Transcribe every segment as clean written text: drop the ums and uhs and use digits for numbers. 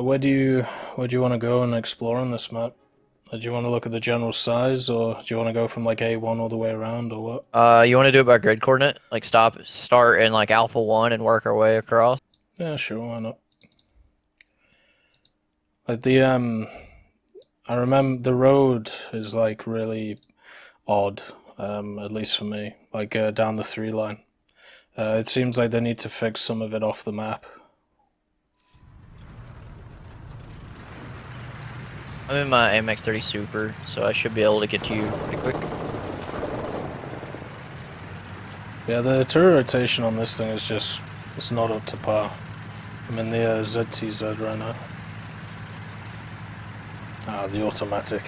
Where do you want to go and explore on this map? Do you want to look at the general size, or do you want to go from like A1 all the way around, or what? You want to do it by grid coordinate? Like start in like Alpha 1 and work our way across? Yeah, sure, why not? Like I remember the road is like really odd, at least for me. Like down the 3 line. It seems like they need to fix some of it off the map. I'm in my MX-30 Super, so I should be able to get to you pretty quick. Yeah, the turret rotation on this thing is just, it's not up to par. I'm in the ZTZ right now. Ah, the automatic.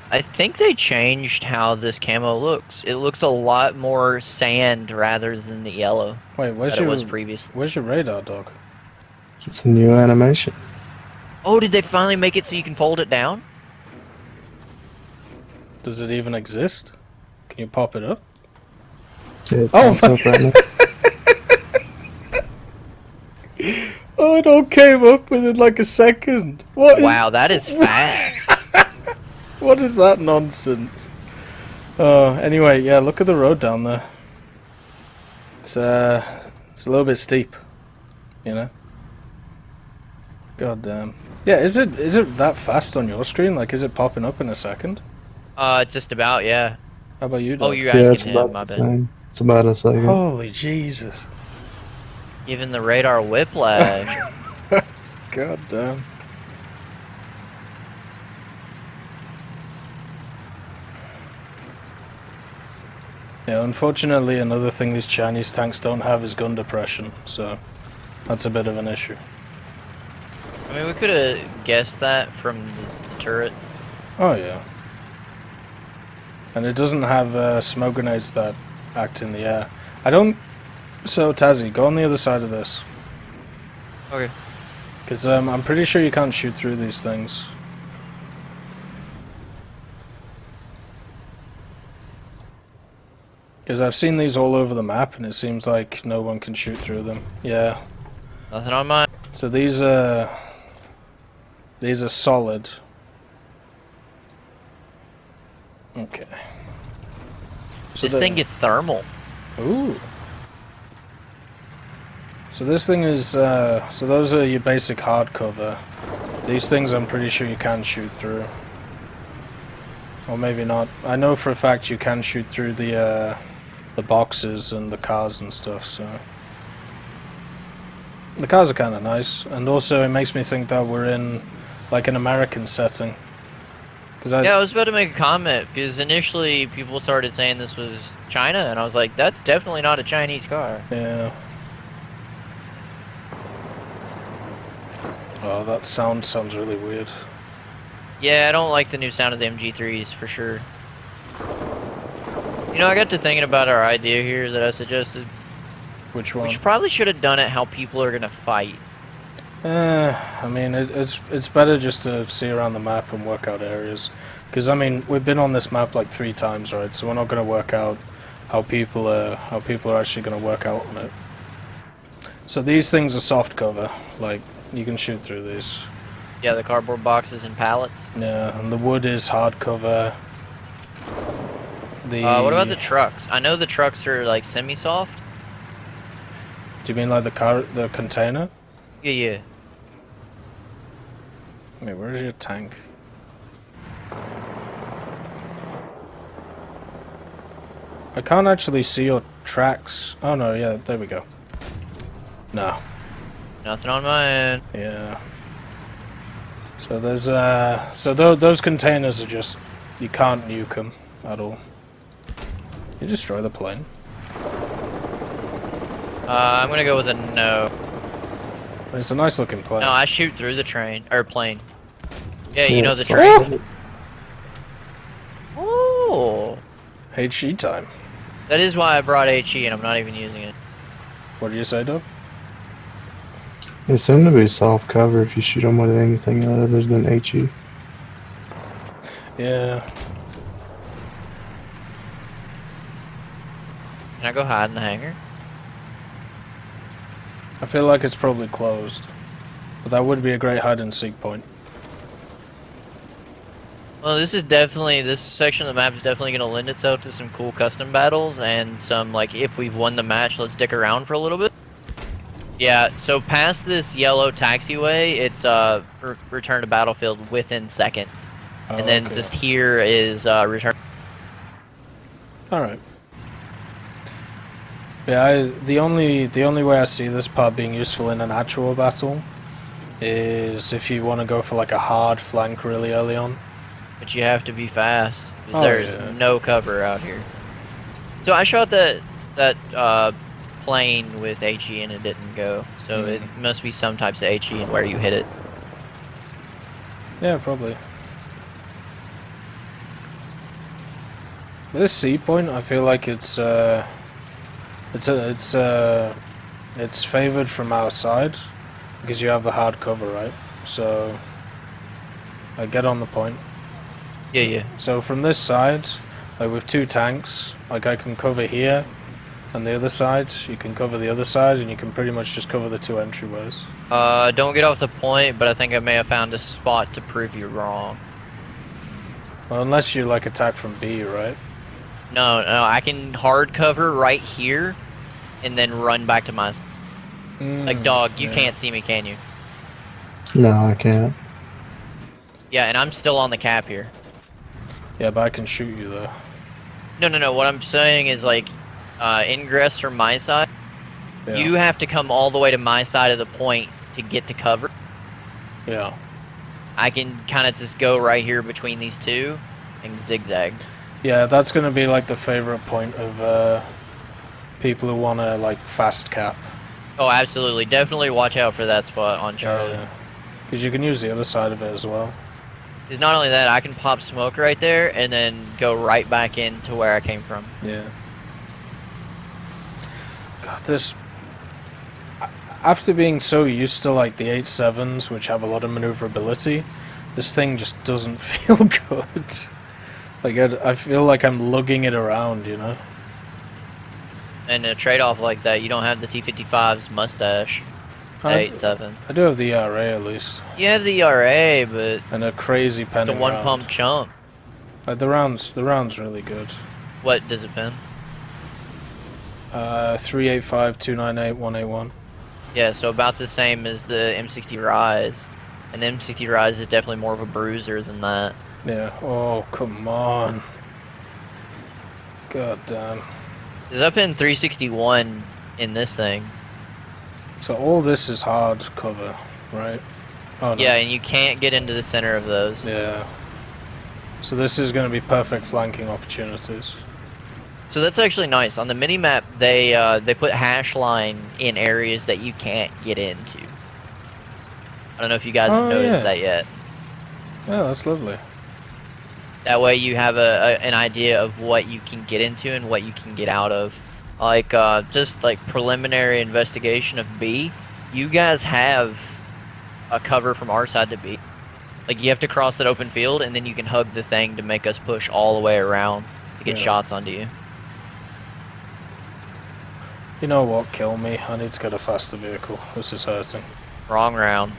I think they changed how this camo looks. It looks a lot more sand rather than the yellow Wait, that it was previously. where's your radar, dog? It's a new animation. Oh, did they finally make it so you can fold it down? Does it even exist? Can you pop it up? Yeah, it's Oh, popped up right now. Oh, it all came up within like a second. Wow, that is fast. What is that nonsense? Anyway, yeah, look at the road down there. It's a little bit steep, you know. God damn. Yeah, is it that fast on your screen? Like, is it popping up in a second? Just about, yeah. How about you, Oh, dog? you're Yeah, it's asking him, about my the bad. same. It's about a second. Holy Jesus. Giving the radar whiplash. God damn. Yeah, unfortunately, another thing these Chinese tanks don't have is gun depression, so that's a bit of an issue. I mean, we could have guessed that from the turret. Oh, yeah. And it doesn't have smoke grenades that act in the air. I don't... So, Tazzy, go on the other side of this. Okay. Because I'm pretty sure you can't shoot through these things. Because I've seen these all over the map, and it seems like no one can shoot through them. Yeah. Nothing on mine. So these are solid. Okay. So This thing gets thermal. Ooh. So this thing is, so those are your basic hardcover. These things I'm pretty sure you can shoot through. Or maybe not. I know for a fact you can shoot through the boxes and the cars and stuff, so... The cars are kind of nice, and also it makes me think that we're in, like, an American setting. Yeah, I was about to make a comment, because initially people started saying this was China, and I was like, that's definitely not a Chinese car. Yeah. Oh, that sounds really weird. Yeah, I don't like the new sound of the MG3s, for sure. You know, I got to thinking about our idea here that I suggested. Which one? We probably should have done it how people are gonna fight. I mean, it's better just to see around the map and work out areas. Because, I mean, we've been on this map like 3 times, right? So we're not going to work out how people are actually going to work out on it. So these things are soft cover. Like, you can shoot through these. Yeah, the cardboard boxes and pallets. Yeah, and the wood is hard cover. What about the trucks? I know the trucks are like semi-soft. Do you mean like the container? Yeah, yeah. Wait, where's your tank? I can't actually see your tracks. Oh no, yeah, there we go. No. Nothing on my end. Yeah. So there's those containers are just, you can't nuke them at all. You destroy the plane. I'm gonna go with a no. It's a nice looking plane. No, I shoot through the train or plane. Yeah, you Yeah, know the so- train. Oh, HE time. that is why I brought HE and I'm not even using it. What did you say, Doug? They seem to be soft cover if you shoot them with anything other than HE. Yeah. Can I go hide in the hangar? I feel like it's probably closed. But that would be a great hide and seek point. Well, this section of the map is definitely going to lend itself to some cool custom battles and some, like, if we've won the match, let's stick around for a little bit. Yeah, so past this yellow taxiway, it's return to battlefield within seconds. Oh, and then okay. just here is return. Alright. Yeah, the only way I see this part being useful in an actual battle is if you want to go for like a hard flank really early on. But you have to be fast, because Oh, there's yeah. no cover out here. So I shot that plane with HE and it didn't go. So it must be some types of HE and where you hit it. Yeah, probably. This C point, I feel like it's favored from our side because you have the hard cover, right? So I get on the point. Yeah. So from this side, like with 2 tanks, like I can cover here, and the other side, you can cover the other side, and you can pretty much just cover the 2 entryways. Don't get off the point, but I think I may have found a spot to prove you wrong. Well, unless you like attack from B, right? No, I can hard cover right here, and then run back to my. Like, dog, you can't see me, can you? No, I can't. Yeah, and I'm still on the cap here. Yeah, but I can shoot you though. No. What I'm saying is, like, ingress from my side. Yeah. You have to come all the way to my side of the point to get to cover. Yeah. I can kind of just go right here between these two and zigzag. Yeah, that's gonna be like the favorite point of people who wanna like fast cap. Oh, absolutely. Definitely watch out for that spot on Charlie. Because you can use the other side of it as well. Because not only that, I can pop smoke right there and then go right back into where I came from. Yeah. God, this... After being so used to like the 8.7s, which have a lot of maneuverability, this thing just doesn't feel good. Like, I feel like I'm lugging it around, you know? And a trade-off like that, you don't have the T-55's mustache at 8.7. I do have the ERA at least. You have the ERA, but And a crazy it's penning a one-pump chump. Like, the round's really good. What does it pen? 385, 298, 181. Yeah, so about the same as the M60 Rise. And the M60 Rise is definitely more of a bruiser than that. Yeah. Oh, come on. God damn. There's up in 361 in this thing. So all this is hard cover, right? Oh, no. Yeah, and you can't get into the center of those. Yeah. So this is going to be perfect flanking opportunities. So that's actually nice. On the mini-map, they put hash line in areas that you can't get into. I don't know if you guys have noticed that yet. Yeah, that's lovely. That way you have an idea of what you can get into and what you can get out of. Like, just like preliminary investigation of B, you guys have a cover from our side to B. Like, you have to cross that open field, and then you can hug the thing to make us push all the way around to get shots onto you. You know what? Kill me. I need to get a faster vehicle. This is hurting. Wrong round.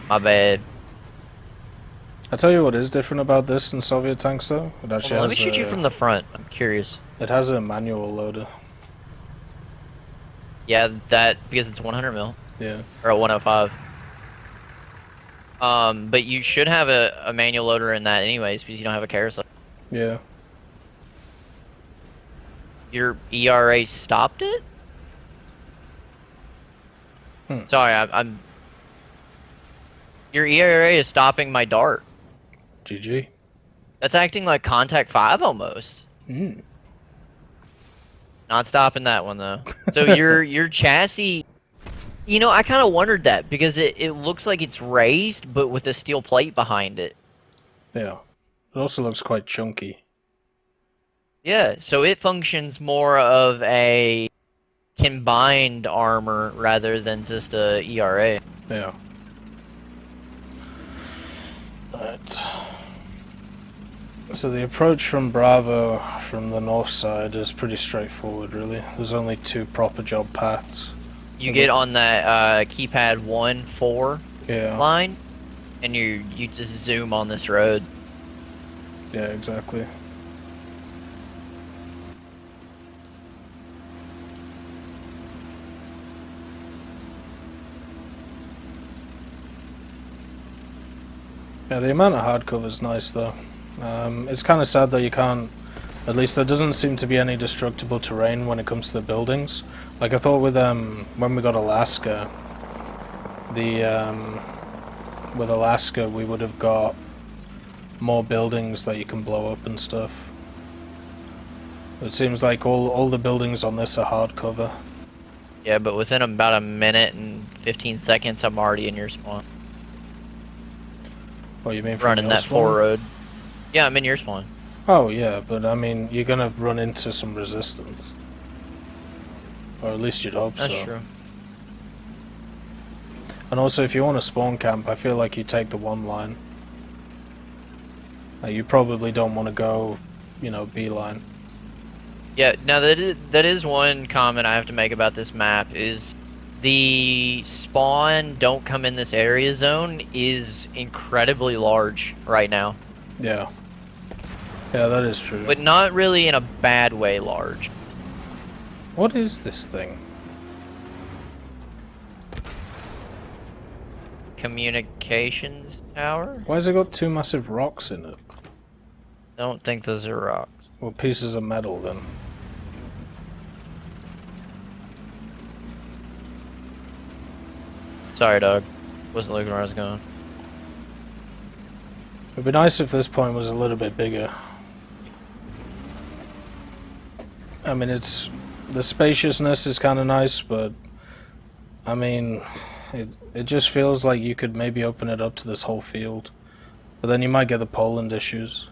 My bad. I tell you what is different about this than Soviet tanks, though. It actually Let me shoot you from the front. I'm curious. It has a manual loader. Yeah, because it's 100 mil. Yeah. Or a 105. But you should have a manual loader in that anyways, because you don't have a carousel. Yeah. Your ERA stopped it? Sorry, I'm... Your ERA is stopping my dart. GG. That's acting like Contact 5 almost. Not stopping that one though. So your chassis, you know, I kind of wondered that because it looks like it's raised, but with a steel plate behind it. Yeah. It also looks quite chunky. Yeah, so it functions more of a combined armor rather than just a ERA. Yeah. Right. So the approach from Bravo from the north side is pretty straightforward, really. There's only 2 proper job paths. You get on that keypad 1-4 Yeah. line, and you just zoom on this road. Yeah, exactly. Yeah, the amount of hardcover is nice though. It's kind of sad that you can't. At least there doesn't seem to be any destructible terrain when it comes to the buildings. Like I thought with when we got Alaska, with Alaska we would have got more buildings that you can blow up and stuff. It seems like all the buildings on this are hardcover. Yeah, but within about a minute and 15 seconds, I'm already in your spawn. What you mean from Running your that spawn? 4 road. Yeah, I'm in your spawn. Oh yeah, but I mean you're gonna run into some resistance, or at least you'd hope so. That's true. And also, if you want a spawn camp, I feel like you take the one line. Like, you probably don't want to go, you know, beeline. Yeah, now that is one comment I have to make about this map is the spawn don't come in this area zone is incredibly large right now. Yeah. Yeah, that is true. But not really in a bad way large. What is this thing? Communications tower? Why has it got 2 massive rocks in it? Don't think those are rocks. Well, pieces of metal then. Sorry, dog. Wasn't looking where I was going. It'd be nice if this point was a little bit bigger. I mean, the spaciousness is kind of nice, but I mean, it just feels like you could maybe open it up to this whole field, but then you might get the Poland issues,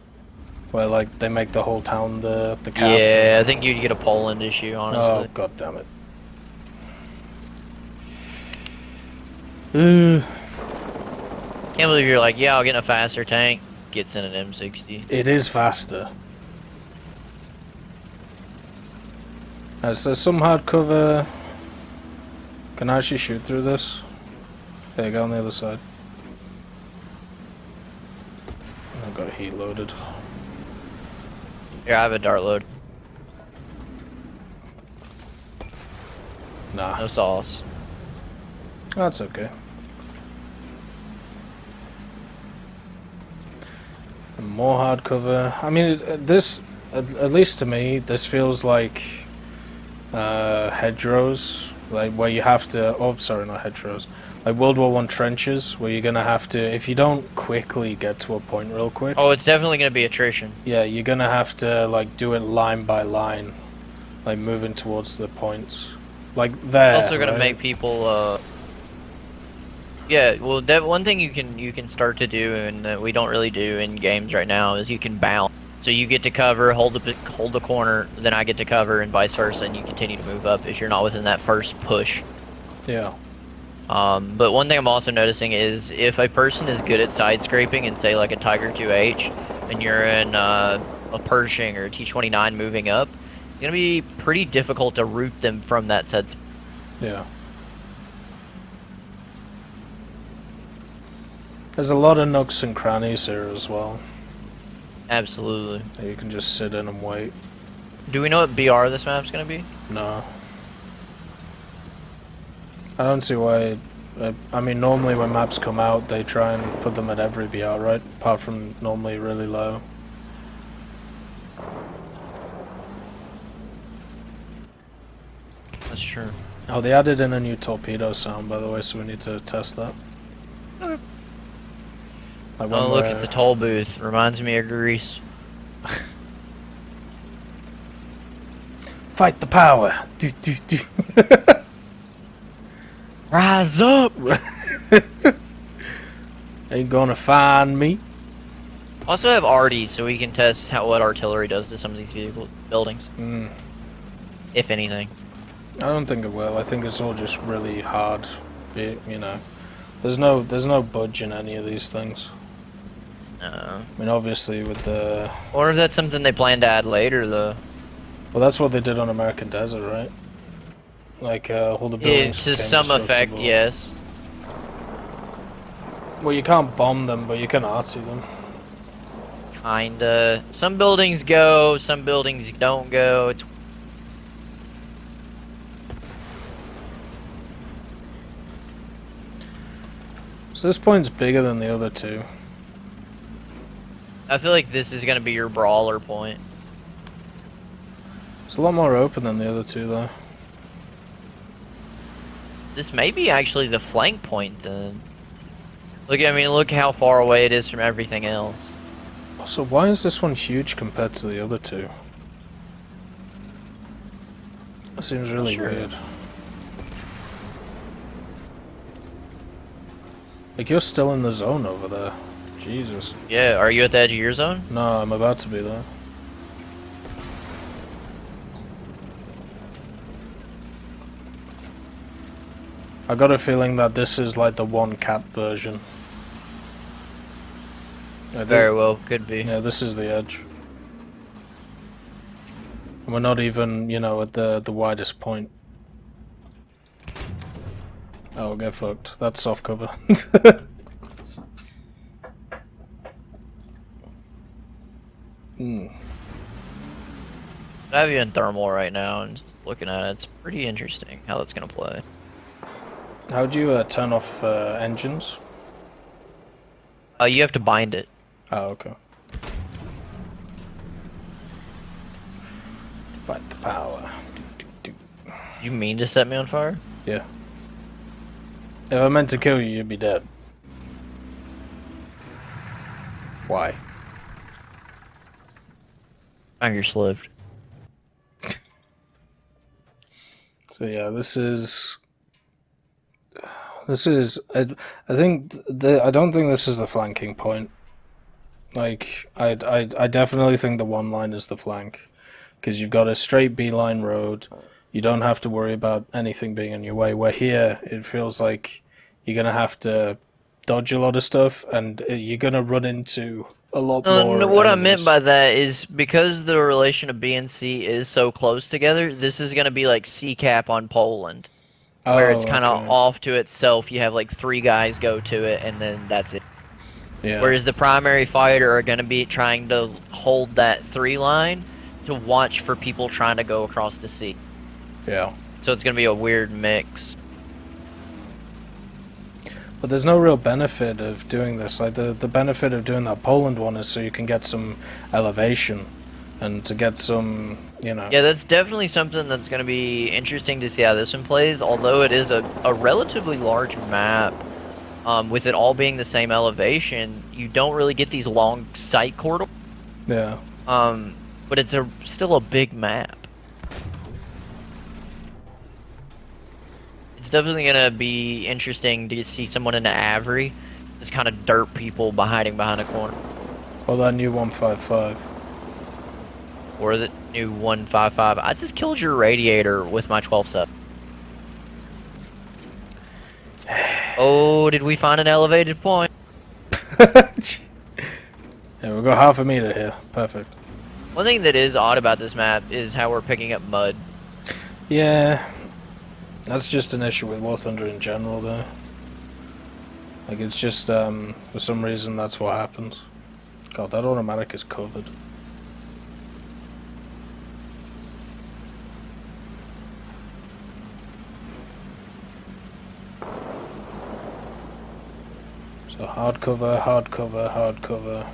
where like they make the whole town the cap. Yeah, I think you'd get a Poland issue, honestly. Oh, god damn it. Can't believe you're like, yeah, I'll get in a faster tank. Gets in an M60. It is faster. So some hardcover. Can I actually shoot through this? There you go, on the other side. I've got heat loaded. Here, I have a dart load. Nah, No sauce. that's okay. And more hardcover. I mean, this, at least to me, this feels like hedgerows, like where you have to. Oh, sorry, not hedgerows. Like World War I trenches, where you're gonna have to. If you don't quickly get to a point real quick. Oh, it's definitely gonna be attrition. Yeah, you're gonna have to like do it line by line, like moving towards the points, like there. It's also gonna right? make people. Yeah, well, one thing you can start to do, and that we don't really do in games right now, is you can bounce. So you get to cover, hold the corner, then I get to cover, and vice versa, and you continue to move up if you're not within that first push. Yeah. But one thing I'm also noticing is if a person is good at side scraping and say like a Tiger 2H, and you're in a Pershing or a T-29 moving up, it's gonna be pretty difficult to root them from that set. Yeah. There's a lot of nooks and crannies here as well. Absolutely. That you can just sit in and wait. Do we know what BR this map's gonna be? No. I don't see why. I mean, normally when maps come out, they try and put them at every BR, right? Apart from normally really low. That's true. Oh, they added in a new torpedo sound, by the way, so we need to test that. Okay. Like when Oh, look we're- at the toll booth. Reminds me of Greece. Fight the power! Do, do, do. Rise up! Ain't gonna find me. Also have arty, so we can test what artillery does to some of these buildings. Mm. If anything. I don't think it will. I think it's all just really hard. You know, there's no budge in any of these things. I mean, obviously with the. I wonder if that's something they plan to add later, though. Well, that's what they did on American Desert, right? Like, all the buildings To became some effect, destructible. yes. Well, you can't bomb them, but you can artsy them. Kinda. Some buildings go, some buildings don't go. It's So this point's bigger than the other two. I feel like this is gonna be your brawler point. It's a lot more open than the other two, though. This may be actually the flank point then. Look, I mean, look how far away it is from everything else. So why is this one huge compared to the other two? That seems really Sure. weird. Like, you're still in the zone over there. Jesus. Yeah, are you at the edge of your zone? No, I'm about to be there. I got a feeling that this is like the one cap version. Very well, could be. Yeah, this is the edge. And we're not even, you know, at the widest point. Oh, get fucked. That's soft cover. I have you in thermal right now and just looking at it. It's pretty interesting how that's gonna play. How do you turn off engines? You have to bind it. Oh, okay. Fight the power. You mean to set me on fire? Yeah. If I meant to kill you, you'd be dead. Why? Finger slipped. So yeah, this is. I think I don't think this is the flanking point. Like, I definitely think the one line is the flank, because you've got a straight beeline road. You don't have to worry about anything being in your way. Where here, it feels like you're gonna have to dodge a lot of stuff, and you're gonna run into a lot more. No, what I meant enemies. by that is because the relation of B and C is so close together, this is gonna be like C cap on Poland, where it's kind of okay. off to itself. You have like 3 guys go to it, and then that's it. Yeah. Whereas the primary fighter are gonna be trying to hold that 3 line to watch for people trying to go across the sea. Yeah. So it's gonna be a weird mix. But there's no real benefit of doing this. Like, the benefit of doing that Poland one is so you can get some elevation and to get some, you know. Yeah, that's definitely something that's going to be interesting to see how this one plays, although it is a relatively large map. With it all being the same elevation, you don't really get these long sight corridors. Yeah. But it's still a big map. It's definitely going to be interesting to see someone in the Avery just kind of dirt people hiding behind a corner. Well, that new 155. Or the new 155. I just killed your radiator with my 12-7. Oh, did we find an elevated point? Yeah, we've got half a meter here. Perfect. One thing that is odd about this map is how we're picking up mud. Yeah. That's just an issue with War Thunder in general, though. Like, it's just, for some reason, that's what happens. God, that automatic is covered. So hard cover, hard cover, hard cover.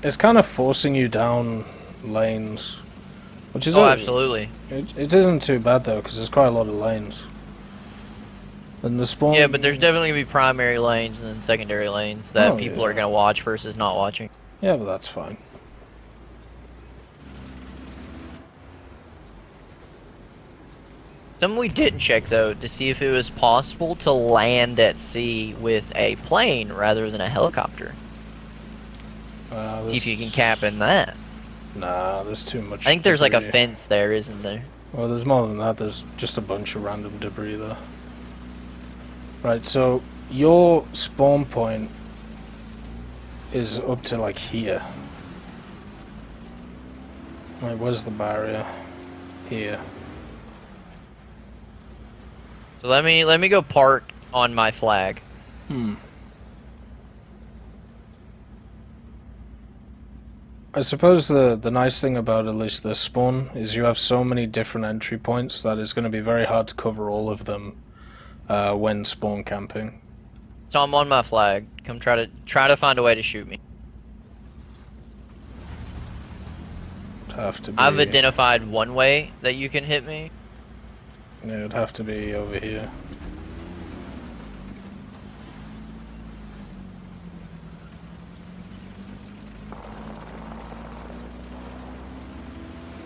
It's kind of forcing you down lanes, which is Absolutely. It isn't too bad though, because there's quite a lot of lanes. And the spawn. Yeah, but there's definitely gonna be primary lanes and then secondary lanes that people are yeah. gonna watch versus not watching. Yeah, but that's fine. Something we didn't check though to see if it was possible to land at sea with a plane rather than a helicopter. See if you can cap in that. Nah, there's too much. I think there's like a debris. fence there, isn't there? Well, there's more than that. There's just a bunch of random debris there. Right, so your spawn point is up to like here. Wait, where's the barrier? Here. So let me go park on my flag. I suppose the nice thing about at least this spawn is you have so many different entry points that it's going to be very hard to cover all of them when spawn camping. So I'm on my flag. Come try to find a way to shoot me. It'd have to be, I've identified one way that you can hit me. yeah, it'd have to be over here.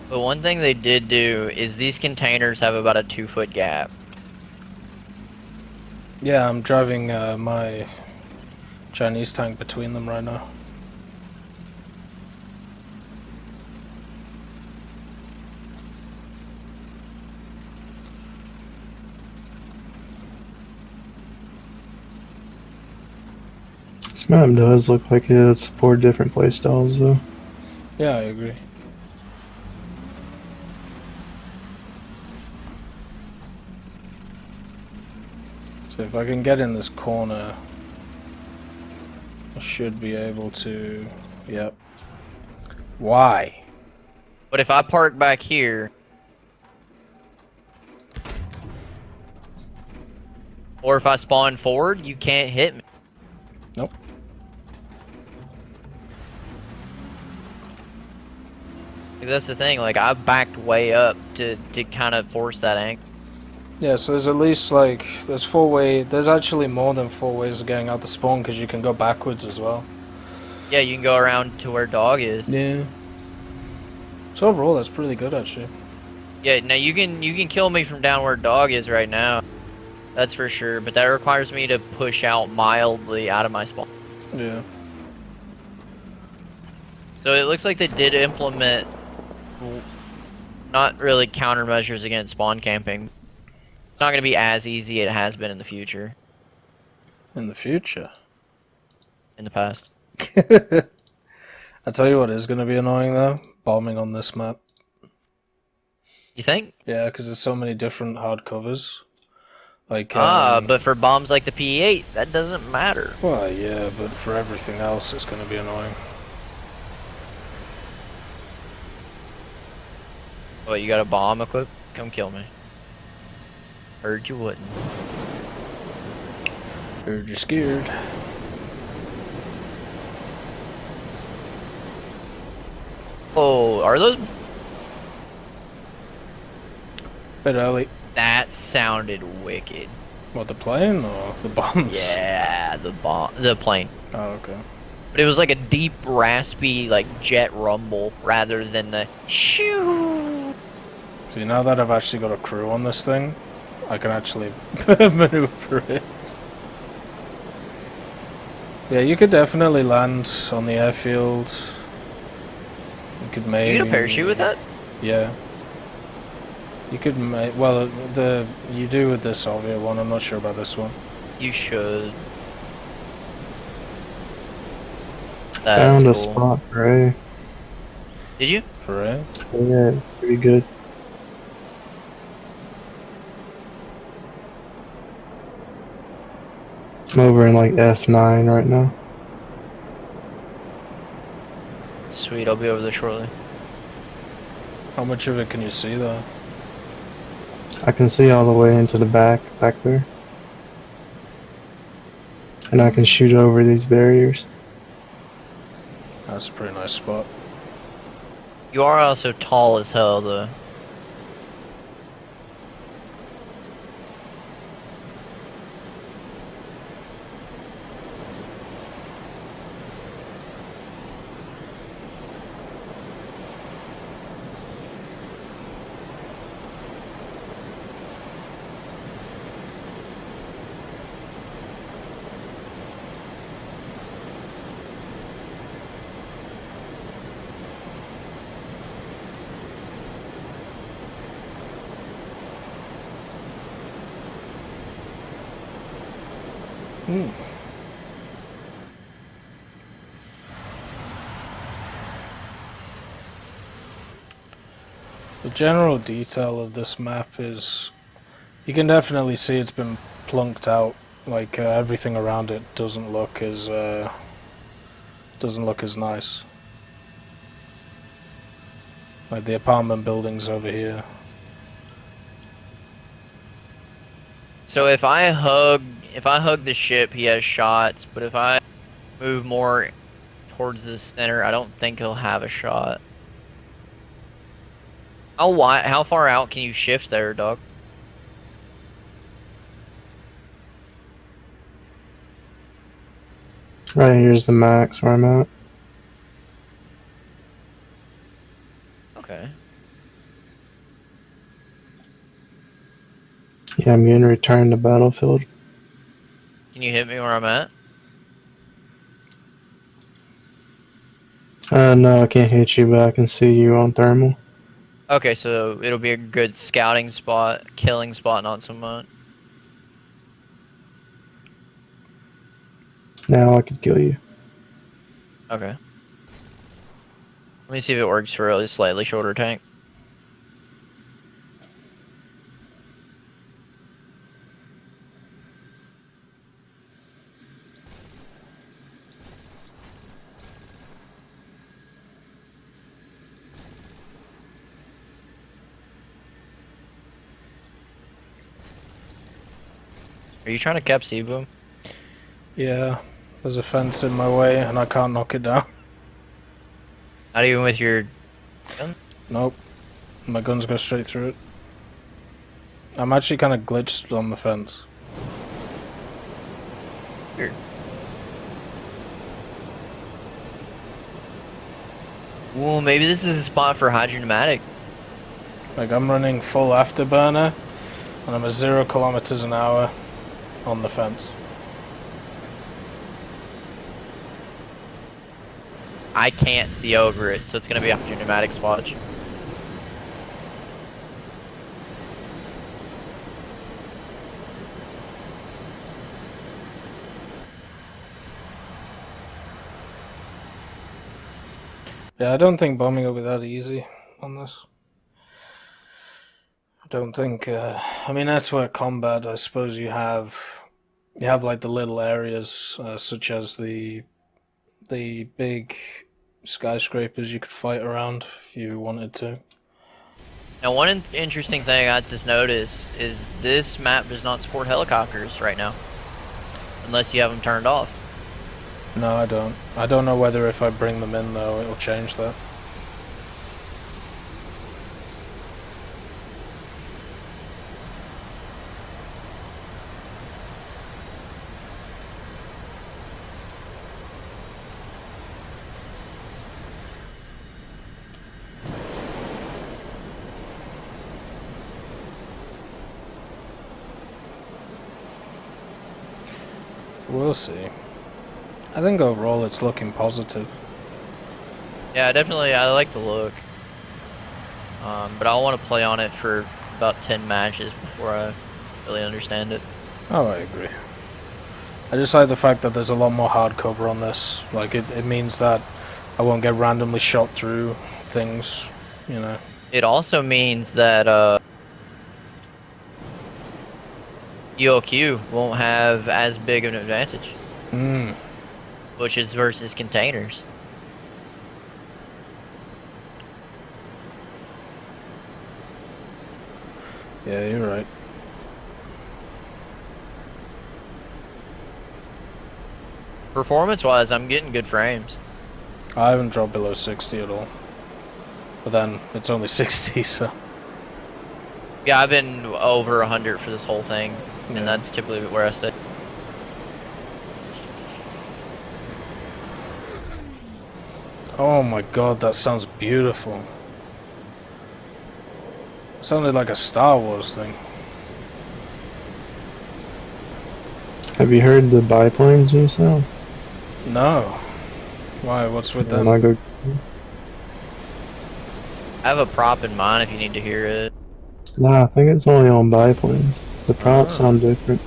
But one thing they did do is these containers have about a 2-foot gap. Yeah, I'm driving my Chinese tank between them right now. This map does look like it would support different playstyles, though. Yeah, I agree. So if I can get in this corner, I should be able to... Yep. Why? But if I park back here, or if I spawn forward, you can't hit me. Nope. That's the thing. Like I backed way up to kind of force that angle. Yeah, so there's at least like there's there's actually more than 4 ways of getting out the spawn because you can go backwards as well. Yeah, you can go around to where dog is. Yeah. So overall, that's pretty good actually. Yeah, now you can kill me from down where dog is right now. That's for sure, but that requires me to push out mildly out of my spawn. Yeah. So it looks like they did implement not really countermeasures against spawn camping. It's not going to be as easy as it has been in the future. In the future. In the past. I tell you what is going to be annoying though, bombing on this map. You think? Yeah, because there's so many different hard covers. Like but for bombs like the P8, that doesn't matter. Well, yeah, but for everything else, it's going to be annoying. What, you got a bomb equipped? Come kill me. Heard you wouldn't. Heard you're scared. Oh, are those? Bit early. That sounded wicked. What, the plane or the bombs? Yeah, the plane. Oh, okay. But it was like a deep, raspy, like jet rumble rather than the shoo. See, now that I've actually got a crew on this thing, I can actually maneuver it. Yeah, you could definitely land on the airfield. You could maybe... You get a parachute with that? Yeah. You could make... Well, you do with the Soviet one, I'm not sure about this one. You should. Found a cool. spot for A. Did you? For A? Yeah, it's pretty good. I'm over in like F9 right now. Sweet, I'll be over there shortly. How much of it can you see, though? I can see all the way into the back there. And I can shoot over these barriers. That's a pretty nice spot. You are also tall as hell, though. The general detail of this map is You can definitely see it's been plunked out. Like everything around it doesn't look as nice. Like the apartment buildings over here. So if I hug the ship, he has shots. But if I move more towards the center, I don't think he'll have a shot. How far out can you shift there, dog? Right here's the max where I'm at. Okay. Yeah, I'm getting returned to battlefield. Can you hit me where I'm at? No, I can't hit you, but I can see you on thermal. Okay, so it'll be a good scouting spot, killing spot, not so much. Now I could kill you. Okay. Let me see if it works for a slightly shorter tank. Are you trying to cap C-boom? Yeah, there's a fence in my way and I can't knock it down. Not even with your gun? Nope. My guns go straight through it. I'm actually kind of glitched on the fence. Weird. Well, maybe this is a spot for hydromatic. Like I'm running full afterburner and I'm at 0 kilometers an hour on the fence. I can't see over it, so it's gonna be a hydromatic spot. Yeah, I don't think bombing will be that easy on this. I don't think. I mean, that's where combat. I suppose you have like the little areas, such as the big skyscrapers you could fight around if you wanted to. Now, one interesting thing I just noticed is this map does not support helicopters right now, unless you have them turned off. No, I don't. I don't know whether if I bring them in though, it'll change that. We'll see. I think overall it's looking positive. Yeah, definitely, I like the look. But I want to play on it for about 10 matches before I really understand it. Oh, I agree. I just like the fact that there's a lot more hard cover on this. Like, it means that I won't get randomly shot through things, you know. It also means that ULQ won't have as big of an advantage. Which is versus containers. Yeah, you're right. Performance-wise, I'm getting good frames. I haven't dropped below 60 at all. But then, it's only 60, so... Yeah, I've been over 100 for this whole thing, Yeah. and that's typically where I stay. Oh my god, that sounds beautiful. It sounded like a Star Wars thing. Have you heard the biplanes new sound? No. Why, what's with them? When I go, I have a prop in mind if you need to hear it. nah, I think it's only on biplanes. The props sound different.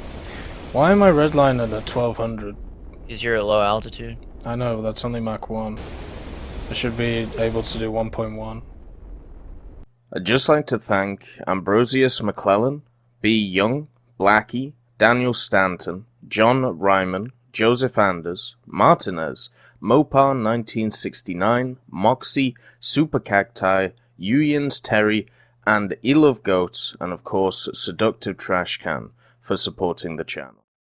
Why am I redlining at 1200? Because you're at low altitude. I know, that's only Mach 1. I should be able to do 1.1. I'd just like to thank Ambrosius McClellan, B. Young, Blackie, Daniel Stanton, John Ryman, Joseph Anders, Martinez, Mopar 1969, Moxie, Super Cacti, Uyans Terry, and Eel of Goats, and of course Seductive Trash Can for supporting the channel.